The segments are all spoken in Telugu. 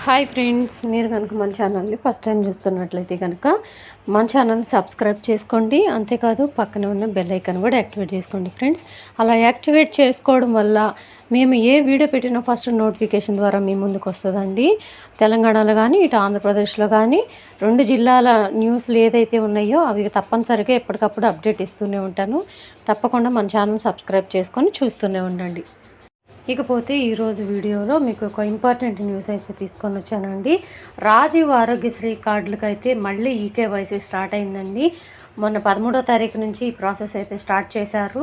హాయ్ ఫ్రెండ్స్, మీరు కనుక మన ఛానల్ని ఫస్ట్ టైం చూస్తున్నట్లయితే కనుక మన ఛానల్ని సబ్స్క్రైబ్ చేసుకోండి. అంతేకాదు పక్కన ఉన్న బెల్ ఐకాన్ కూడా యాక్టివేట్ చేసుకోండి ఫ్రెండ్స్. అలా యాక్టివేట్ చేసుకోవడం వల్ల మేము ఏ వీడియో పెట్టినా ఫస్ట్ నోటిఫికేషన్ ద్వారా మీ ముందుకు వస్తుందండి. తెలంగాణలో కానీ ఇటు ఆంధ్రప్రదేశ్లో కానీ 2 జిల్లాల న్యూస్లు ఏదైతే ఉన్నాయో అవి తప్పనిసరిగా ఎప్పటికప్పుడు అప్డేట్ ఇస్తూనే ఉంటాను. తప్పకుండా మన ఛానల్ సబ్స్క్రైబ్ చేసుకొని చూస్తూనే ఉండండి. ఇకపోతే ఈరోజు వీడియోలో మీకు ఒక ఇంపార్టెంట్ న్యూస్ అయితే తీసుకొని వచ్చానండి. రాజీవ్ ఆరోగ్యశ్రీ కార్డులకు అయితే మళ్ళీ ఈకేవైసీ స్టార్ట్ అయిందండి. మొన్న 13వ తారీఖు నుంచి ఈ ప్రాసెస్ అయితే స్టార్ట్ చేశారు.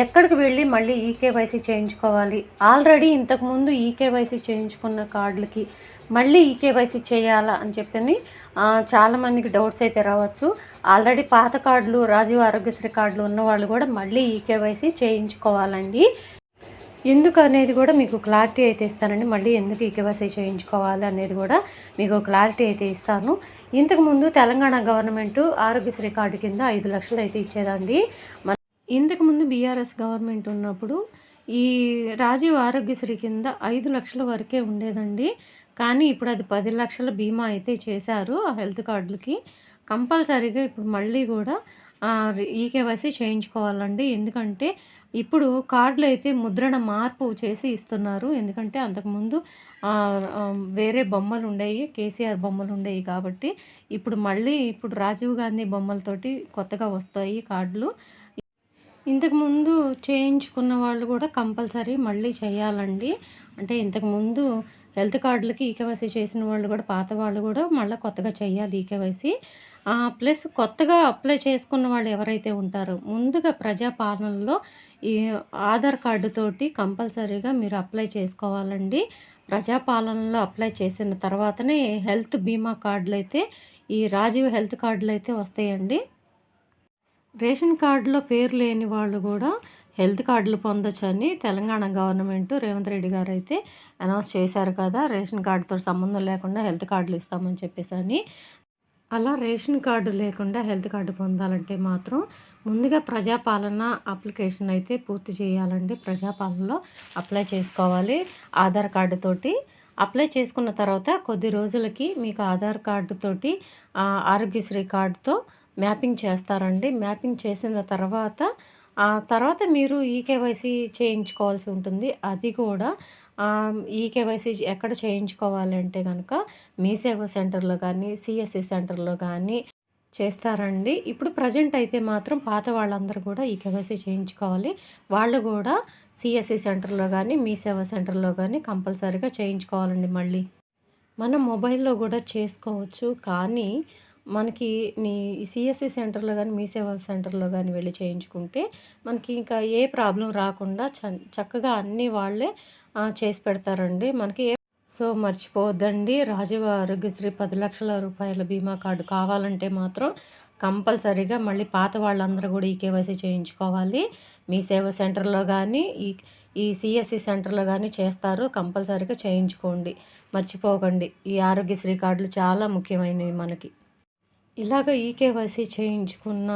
ఎక్కడికి వెళ్ళి మళ్ళీ ఈకేవైసీ చేయించుకోవాలి, ఆల్రెడీ ఇంతకుముందు ఈకేవైసీ చేయించుకున్న కార్డులకి మళ్ళీ ఈకేవైసీ చేయాలా అని చెప్పని చాలామందికి డౌట్స్ అయితే రావచ్చు. ఆల్రెడీ పాత కార్డులు రాజీవ్ ఆరోగ్యశ్రీ కార్డులు ఉన్న వాళ్ళు కూడా మళ్ళీ ఈకేవైసీ చేయించుకోవాలండి. ఎందుకు అనేది కూడా మీకు క్లారిటీ అయితే ఇస్తానండి. మళ్ళీ ఎందుకు ఈకేవైసీ చేయించుకోవాలి అనేది కూడా మీకు క్లారిటీ అయితే ఇస్తాను. ఇంతకుముందు తెలంగాణ గవర్నమెంట్ ఆరోగ్యశ్రీ కార్డు కింద 5 లక్షలు అయితే ఇచ్చేదండి. ఇంతకుముందు బీఆర్ఎస్ గవర్నమెంట్ ఉన్నప్పుడు ఈ రాజీవ్ ఆరోగ్యశ్రీ కింద 5 లక్షల వరకే ఉండేదండి. కానీ ఇప్పుడు అది 10 లక్షల బీమా అయితే చేశారు ఆ హెల్త్ కార్డులకి. కంపల్సరీగా ఇప్పుడు మళ్ళీ కూడా ఈకేవైసీ చేయించుకోవాలండి. ఎందుకంటే ఇప్పుడు కార్డులు అయితే ముద్రణ మార్పు చేసి ఇస్తున్నారు. ఎందుకంటే అంతకుముందు వేరే బొమ్మలు ఉండేవి, కేసీఆర్ బొమ్మలు ఉండేవి కాబట్టి ఇప్పుడు రాజీవ్ గాంధీ బొమ్మలతోటి కొత్తగా వస్తాయి కార్డులు. ఇంతకుముందు చేయించుకున్న వాళ్ళు కూడా కంపల్సరీ మళ్ళీ చేయాలండి. అంటే ఇంతకుముందు హెల్త్ కార్డులకి ఈకేవైసీ చేసిన వాళ్ళు కూడా పాత వాళ్ళు కూడా మళ్ళీ కొత్తగా చేయాలి ఈకేవైసీ. ప్లస్ కొత్తగా అప్లై చేసుకున్న వాళ్ళు ఎవరైతే ఉంటారో ముందుగా ప్రజాపాలనలో ఈ ఆధార్ కార్డుతోటి కంపల్సరీగా మీరు అప్లై చేసుకోవాలండి. ప్రజాపాలనలో అప్లై చేసిన తర్వాతనే హెల్త్ బీమా కార్డులు అయితే ఈ రాజీవ్ హెల్త్ కార్డులు అయితే వస్తాయండి. రేషన్ కార్డులో పేరు లేని వాళ్ళు కూడా హెల్త్ కార్డులు పొందొచ్చని తెలంగాణ గవర్నమెంట్ రేవంత్ రెడ్డి గారు అయితే అనౌన్స్ చేశారు కదా. రేషన్ కార్డుతో సంబంధం లేకుండా హెల్త్ కార్డులు ఇస్తామని చెప్పేసి అని. అలా రేషన్ కార్డు లేకుండా హెల్త్ కార్డు పొందాలంటే మాత్రం ముందుగా ప్రజాపాలన అప్లికేషన్ అయితే పూర్తి చేయాలండి. ప్రజాపాలనలో అప్లై చేసుకోవాలి ఆధార్ కార్డుతోటి. అప్లై చేసుకున్న తర్వాత కొద్ది రోజులకి మీకు ఆధార్ కార్డుతోటి ఆరోగ్యశ్రీ కార్డుతో మ్యాపింగ్ చేస్తారండి. మ్యాపింగ్ చేసిన తర్వాత మీరు ఈకేవైసీ చేయించుకోవాల్సి ఉంటుంది. అది కూడా ఈకేవైసీ ఎక్కడ చేయించుకోవాలంటే కనుక మీ సేవా సెంటర్లో కానీ సిఎస్సి సెంటర్లో కానీ చేస్తారండి. ఇప్పుడు ప్రజెంట్ అయితే మాత్రం పాత వాళ్ళందరూ కూడా ఈకేవైసీ చేయించుకోవాలి. వాళ్ళు కూడా సిఎస్సి సెంటర్లో కానీ మీ సేవా సెంటర్లో కానీ కంపల్సరీగా చేయించుకోవాలండి. మళ్ళీ మనం మొబైల్లో కూడా చేసుకోవచ్చు. కానీ మనకి సిఎస్సి సెంటర్లో కానీ మీ సేవా సెంటర్లో కానీ వెళ్ళి చేయించుకుంటే మనకి ఇంకా ఏ ప్రాబ్లం రాకుండా చక్కగా అన్నీ వాళ్ళే చేసి పెడతారండి మనకి. సో మర్చిపోవద్దండి, రాజీవ్ ఆరోగ్యశ్రీ 10 లక్షల రూపాయల బీమా కార్డు కావాలంటే మాత్రం కంపల్సరీగా మళ్ళీ పాత వాళ్ళందరూ కూడా ఈకేవైసీ చేయించుకోవాలి. మీ సేవా సెంటర్లో కానీ ఈ సిఎస్సి సెంటర్లో కానీ చేస్తారు. కంపల్సరీగా చేయించుకోండి, మర్చిపోకండి. ఈ ఆరోగ్యశ్రీ కార్డులు చాలా ముఖ్యమైనవి మనకి. ఇలాగ ఈకేవైసీ చేయించుకున్న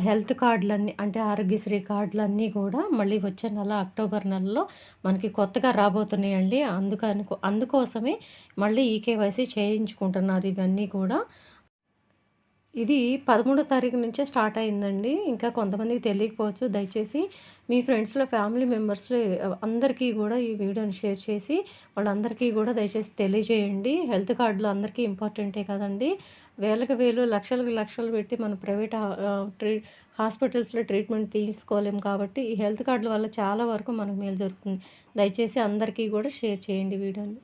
హెల్త్ కార్డులన్నీ అంటే ఆరోగ్యశ్రీ కార్డులన్నీ కూడా మళ్ళీ వచ్చే నెల అక్టోబర్ నెలలో మనకి కొత్తగా రాబోతున్నాయండి. అందుకోసమే మళ్ళీ ఈకేవైసీ చేయించుకుంటున్నారు ఇవన్నీ కూడా. ఇది 13వ తారీఖు నుంచే స్టార్ట్ అయిందండి. ఇంకా కొంతమందికి తెలియకపోవచ్చు. దయచేసి మీ ఫ్రెండ్స్లో ఫ్యామిలీ మెంబర్స్లో అందరికీ కూడా ఈ వీడియోని షేర్ చేసి వాళ్ళందరికీ కూడా దయచేసి తెలియజేయండి. హెల్త్ కార్డులు అందరికీ ఇంపార్టెంటే కదండి. వేలకు వేలు లక్షలకు లక్షలు పెట్టి మన ప్రైవేట్ హాస్పిటల్స్లో ట్రీట్మెంట్ తీసుకోలేము కాబట్టి ఈ హెల్త్ కార్డుల వల్ల చాలా వరకు మనకు మేలు జరుగుతుంది. దయచేసి అందరికీ కూడా షేర్ చేయండి వీడియోని.